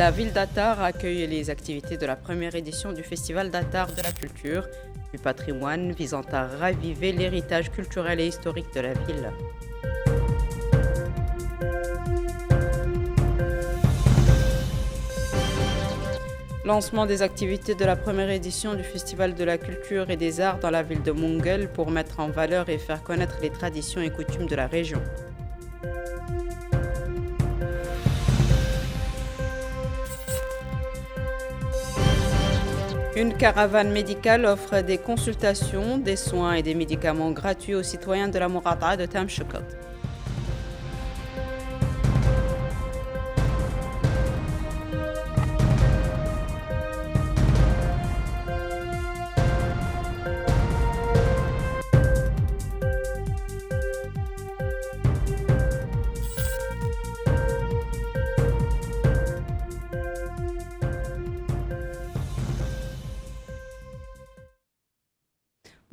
La ville d'Atar accueille les activités de la première édition du Festival d'Atar de la culture, du patrimoine visant à raviver l'héritage culturel et historique de la ville. Lancement des activités de la première édition du Festival de la culture et des arts dans la ville de Mungel pour mettre en valeur et faire connaître les traditions et coutumes de la région. Une caravane médicale offre des consultations, des soins et des médicaments gratuits aux citoyens de la Mourata de Tamshukot.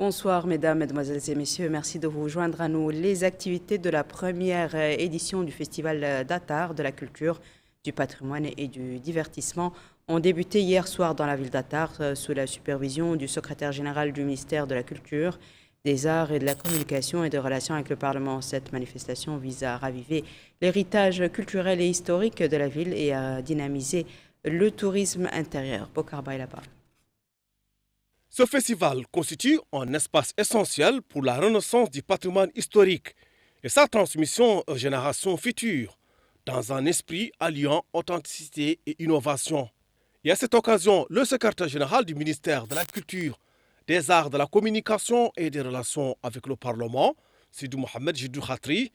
Bonsoir mesdames, mesdemoiselles et messieurs, merci de vous joindre à nous. Les activités de la première édition du Festival d'Atar, de la culture, du patrimoine et du divertissement ont débuté hier soir dans la ville d'Atar sous la supervision du secrétaire général du ministère de la Culture, des Arts et de la Communication et des Relations avec le Parlement. Cette manifestation vise à raviver l'héritage culturel et historique de la ville et à dynamiser le tourisme intérieur. Bokar Bailaba. Ce festival constitue un espace essentiel pour la renaissance du patrimoine historique et sa transmission aux générations futures, dans un esprit alliant authenticité et innovation. Et à cette occasion, le secrétaire général du ministère de la Culture, des Arts, de la Communication et des Relations avec le Parlement, Sidou Mohamed Jidou Khatri,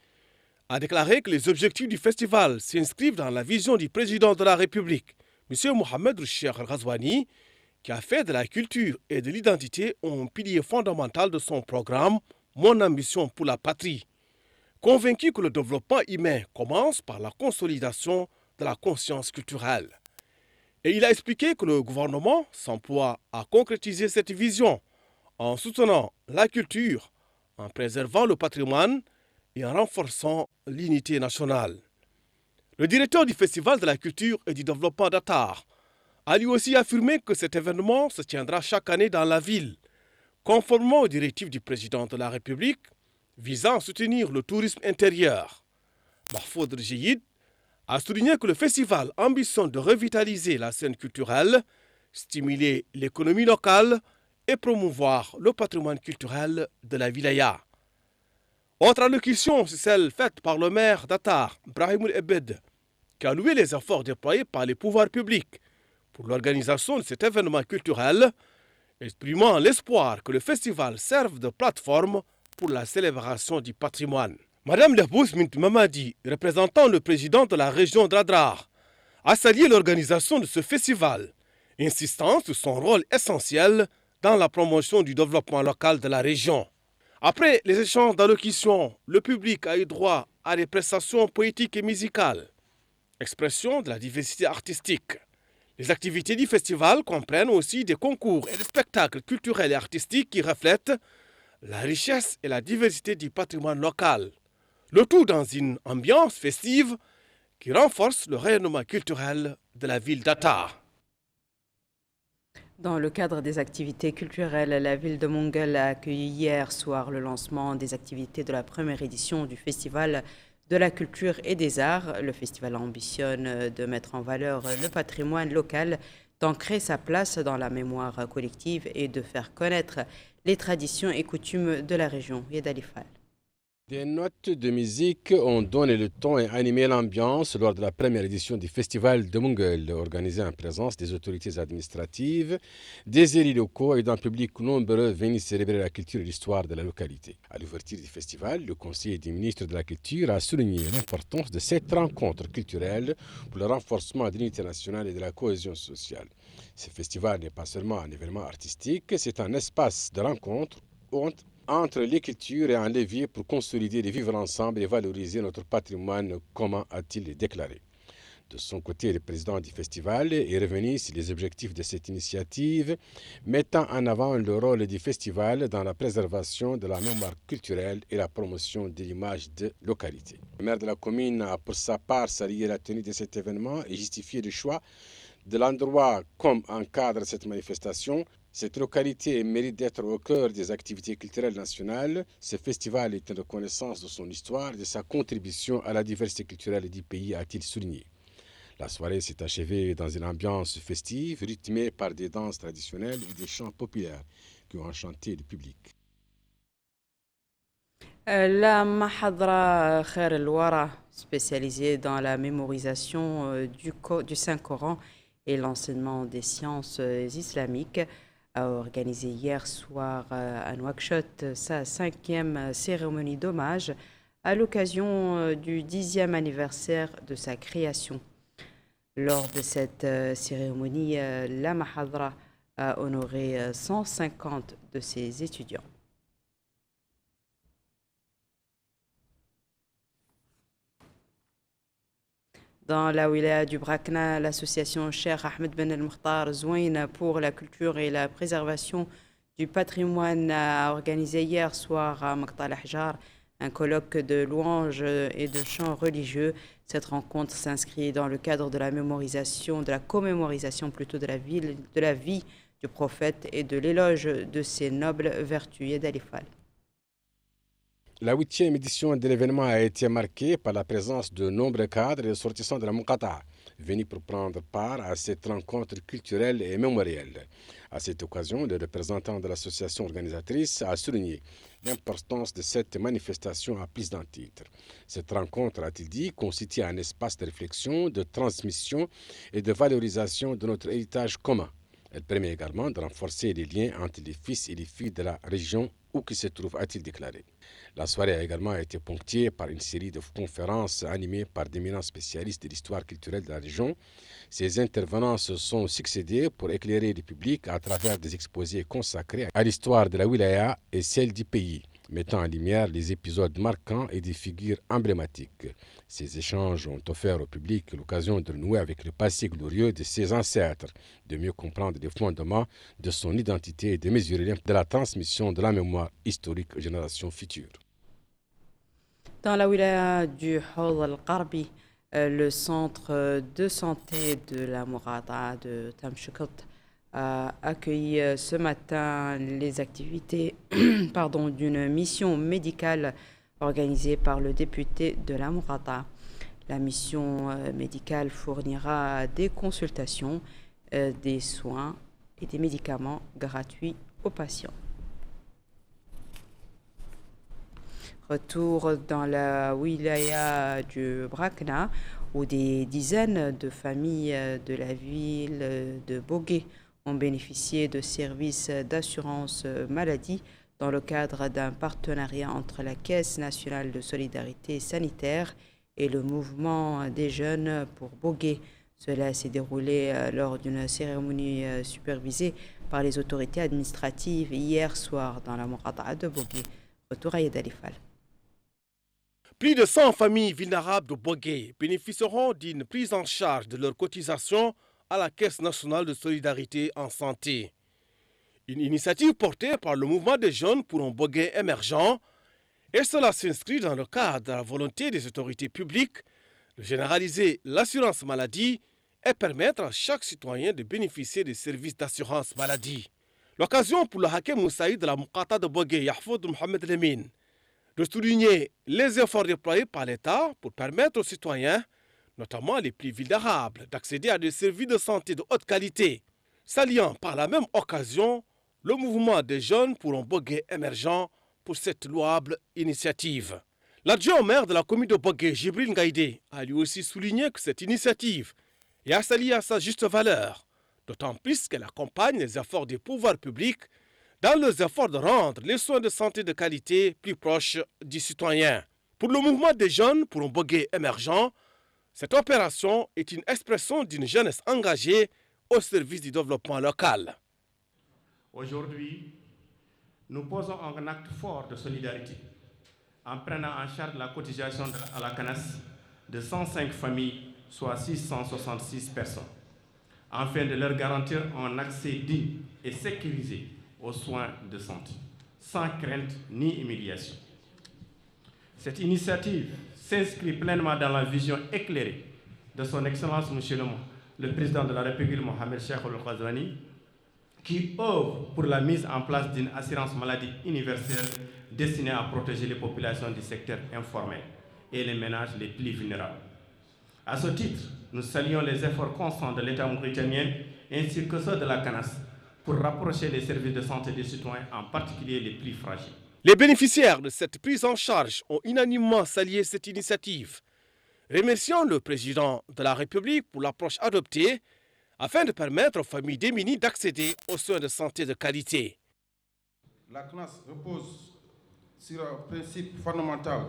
a déclaré que les objectifs du festival s'inscrivent dans la vision du président de la République, M. Mohamed Roucher Al-Ghazouani, qui a fait de la culture et de l'identité un pilier fondamental de son programme « Mon ambition pour la patrie », convaincu que le développement humain commence par la consolidation de la conscience culturelle. Et il a expliqué que le gouvernement s'emploie à concrétiser cette vision en soutenant la culture, en préservant le patrimoine et en renforçant l'unité nationale. Le directeur du Festival de la culture et du développement d'Atar a lui aussi affirmé que cet événement se tiendra chaque année dans la ville, conformément aux directives du président de la République visant à soutenir le tourisme intérieur. Mahfoud Rjiyid a souligné que le festival ambitionne de revitaliser la scène culturelle, stimuler l'économie locale et promouvoir le patrimoine culturel de la wilaya. Autre allocution, c'est celle faite par le maire d'Atar, Brahim Ebed, qui a loué les efforts déployés par les pouvoirs publics pour l'organisation de cet événement culturel, exprimant l'espoir que le festival serve de plateforme pour la célébration du patrimoine. Madame Lehbous Mint Mamadi, représentant le président de la région d'Adrar, a salué l'organisation de ce festival, insistant sur son rôle essentiel dans la promotion du développement local de la région. Après les échanges d'allocutions, le public a eu droit à des prestations poétiques et musicales, expression de la diversité artistique. Les activités du festival comprennent aussi des concours et des spectacles culturels et artistiques qui reflètent la richesse et la diversité du patrimoine local. Le tout dans une ambiance festive qui renforce le rayonnement culturel de la ville d'Atar. Dans le cadre des activités culturelles, la ville de Mungel a accueilli hier soir le lancement des activités de la première édition du Festival de la culture et des arts. Le festival ambitionne de mettre en valeur le patrimoine local, d'ancrer sa place dans la mémoire collective et de faire connaître les traditions et coutumes de la région. Yedalifal. Des notes de musique ont donné le ton et animé l'ambiance lors de la première édition du Festival de Mungel, organisé en présence des autorités administratives, des élus locaux et d'un public nombreux venus célébrer la culture et l'histoire de la localité. À l'ouverture du festival, le conseiller du ministre de la Culture a souligné l'importance de cette rencontre culturelle pour le renforcement de l'unité nationale et de la cohésion sociale. Ce festival n'est pas seulement un événement artistique, c'est un espace de rencontre entre les cultures et un levier pour consolider les vivre ensemble et valoriser notre patrimoine commun, a-t-il déclaré. De son côté, le président du festival est revenu sur les objectifs de cette initiative, mettant en avant le rôle du festival dans la préservation de la mémoire culturelle et la promotion de l'image de localité. Le maire de la commune a pour sa part salué la tenue de cet événement et justifié le choix de l'endroit comme encadre cette manifestation. Cette localité mérite d'être au cœur des activités culturelles nationales. Ce festival est une reconnaissance de son histoire et de sa contribution à la diversité culturelle du pays, a-t-il souligné. La soirée s'est achevée dans une ambiance festive, rythmée par des danses traditionnelles et des chants populaires qui ont enchanté le public. La Mahadra Khair el-Wara, spécialisée dans la mémorisation du Saint-Coran et l'enseignement des sciences islamiques, a organisé hier soir à Nouakchott sa 5e cérémonie d'hommage à l'occasion du 10e anniversaire de sa création. Lors de cette cérémonie, la Mahadra a honoré 150 de ses étudiants. Dans la wilaya du Brakna, l'association Cheikh Ahmed Ben El-Mukhtar Zouine pour la culture et la préservation du patrimoine a organisé hier soir à Makta al-Ahjar un colloque de louanges et de chants religieux. Cette rencontre s'inscrit dans le cadre de la commémoration plutôt de la vie du prophète et de l'éloge de ses nobles vertus. Yed Alifal. La 8e édition de l'événement a été marquée par la présence de nombreux cadres et ressortissants de la Muqata, venus pour prendre part à cette rencontre culturelle et mémorielle. À cette occasion, le représentant de l'association organisatrice a souligné l'importance de cette manifestation à plus d'un titre. Cette rencontre, a-t-il dit, constitue un espace de réflexion, de transmission et de valorisation de notre héritage commun. Elle permet également de renforcer les liens entre les fils et les filles de la région où qui se trouve, a-t-il déclaré. La soirée a également été ponctuée par une série de conférences animées par d'éminents spécialistes de l'histoire culturelle de la région. Ces intervenants se sont succédés pour éclairer le public à travers des exposés consacrés à l'histoire de la wilaya et celle du pays, mettant en lumière les épisodes marquants et des figures emblématiques. Ces échanges ont offert au public l'occasion de renouer avec le passé glorieux de ses ancêtres, de mieux comprendre les fondements de son identité et de mesurer l'impact de la transmission de la mémoire historique aux générations futures. Dans la wilaya du Hawd al-Qarbi, le centre de santé de la Mourada de Tamshukot a accueilli ce matin les activités d'une mission médicale organisée par le député de la Mourada. La mission médicale fournira des consultations, des soins et des médicaments gratuits aux patients. Retour dans la wilaya du Brakna, où des dizaines de familles de la ville de Bogué ont bénéficié de services d'assurance maladie dans le cadre d'un partenariat entre la Caisse nationale de solidarité sanitaire et le mouvement des jeunes pour Bogué. Cela s'est déroulé lors d'une cérémonie supervisée par les autorités administratives hier soir dans la Mourada de Bogué. Retour à Yed Alifal. Plus de 100 familles vulnérables de Bogué bénéficieront d'une prise en charge de leurs cotisations à la Caisse nationale de solidarité en santé. Une initiative portée par le mouvement des jeunes pour un Bogué émergent, et cela s'inscrit dans le cadre de la volonté des autorités publiques de généraliser l'assurance maladie et permettre à chaque citoyen de bénéficier des services d'assurance maladie. L'occasion pour le Hakem Moussaïd de la Muqata de Bogué, Yahfoud Mohamed Lemine, de souligner les efforts déployés par l'État pour permettre aux citoyens, notamment les plus vulnérables, d'accéder à des services de santé de haute qualité, saluant par la même occasion le mouvement des jeunes pour un Bogué émergent pour cette louable initiative. L'adjoint au maire de la commune de Bogué, Jibril Ngaïdé, a lui aussi souligné que cette initiative est assaillie à sa juste valeur, d'autant plus qu'elle accompagne les efforts des pouvoirs publics dans leurs efforts de rendre les soins de santé de qualité plus proches du citoyen. Pour le mouvement des jeunes pour un Bogué émergent, cette opération est une expression d'une jeunesse engagée au service du développement local. Aujourd'hui, nous posons un acte fort de solidarité en prenant en charge la cotisation à la CANAS de 105 familles soit 666 personnes, afin de leur garantir un accès digne et sécurisé aux soins de santé, sans crainte ni humiliation. Cette initiative s'inscrit pleinement dans la vision éclairée de son Excellence, Monsieur le Président de la République, Mohamed Cheikh Al-Ghazouani, qui œuvre pour la mise en place d'une assurance maladie universelle destinée à protéger les populations du secteur informel et les ménages les plus vulnérables. À ce titre, nous saluons les efforts constants de l'État mauritanien ainsi que ceux de la CANAS pour rapprocher les services de santé des citoyens, en particulier les plus fragiles. Les bénéficiaires de cette prise en charge ont unanimement salué cette initiative, remerciant le président de la République pour l'approche adoptée afin de permettre aux familles démunies d'accéder aux soins de santé de qualité. La CNAS repose sur un principe fondamental.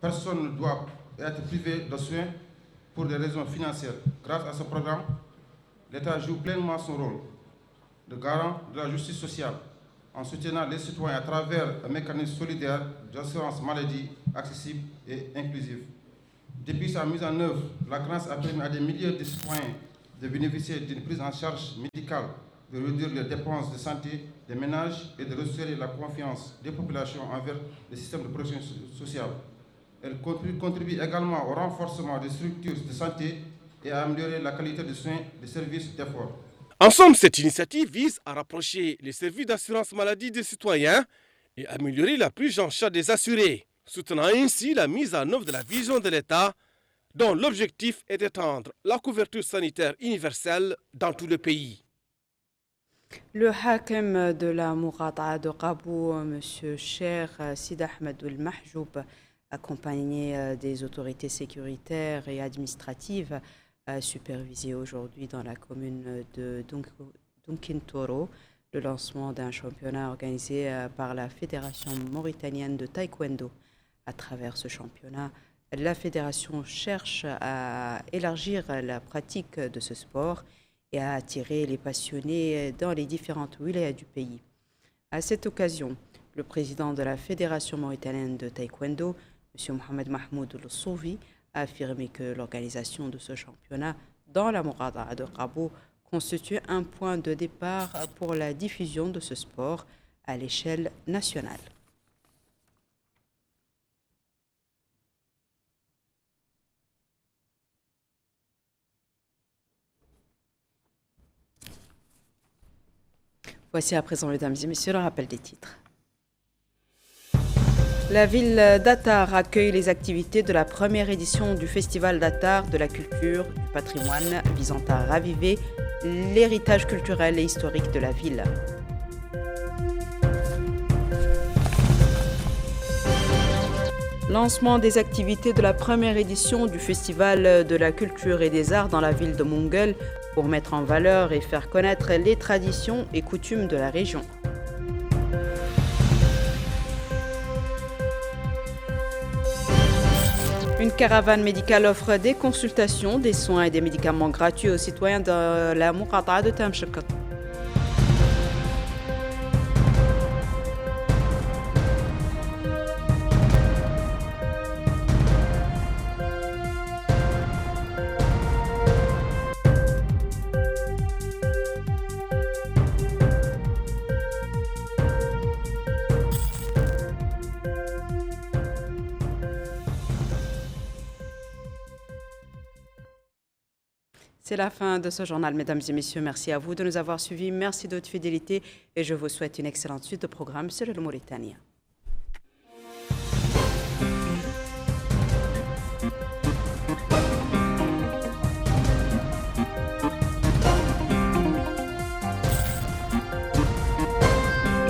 Personne ne doit être privé de soins pour des raisons financières. Grâce à ce programme, l'État joue pleinement son rôle de garant de la justice sociale en soutenant les citoyens à travers un mécanisme solidaire d'assurance maladie accessible et inclusif. Depuis sa mise en œuvre, la CNAS a permis à des milliers de citoyens de bénéficier d'une prise en charge médicale, de réduire les dépenses de santé des ménages et de restaurer la confiance des populations envers le système de protection sociale. Elle contribue également au renforcement des structures de santé et à améliorer la qualité des soins des services d'effort. En somme, cette initiative vise à rapprocher les services d'assurance maladie des citoyens et améliorer la prise en charge des assurés, soutenant ainsi la mise en œuvre de la vision de l'État dont l'objectif est d'étendre la couverture sanitaire universelle dans tout le pays. Le hakem de la Mourada'a de Qabou, M. Cheikh Sid Ahmed El Mahjoub, accompagné des autorités sécuritaires et administratives, a supervisé aujourd'hui dans la commune de Dunkintoro le lancement d'un championnat organisé par la Fédération mauritanienne de taekwondo. À travers ce championnat, la fédération cherche à élargir la pratique de ce sport et à attirer les passionnés dans les différentes wilayas du pays. À cette occasion, le président de la Fédération mauritanienne de taekwondo, M. Mohamed Mahmoud El-Souvi, a affirmé que l'organisation de ce championnat dans la Mourada'a de Qabou constitue un point de départ pour la diffusion de ce sport à l'échelle nationale. Voici à présent, mesdames et messieurs, le rappel des titres. La ville d'Attar accueille les activités de la première édition du Festival d'Attar de la culture, du patrimoine, visant à raviver l'héritage culturel et historique de la ville. Lancement des activités de la première édition du Festival de la culture et des arts dans la ville de Moungheul pour mettre en valeur et faire connaître les traditions et coutumes de la région. Une caravane médicale offre des consultations, des soins et des médicaments gratuits aux citoyens de la Mourada'a de Tamchkat. C'est la fin de ce journal, mesdames et messieurs. Merci à vous de nous avoir suivis. Merci de votre fidélité et je vous souhaite une excellente suite de programmes sur le Mauritania.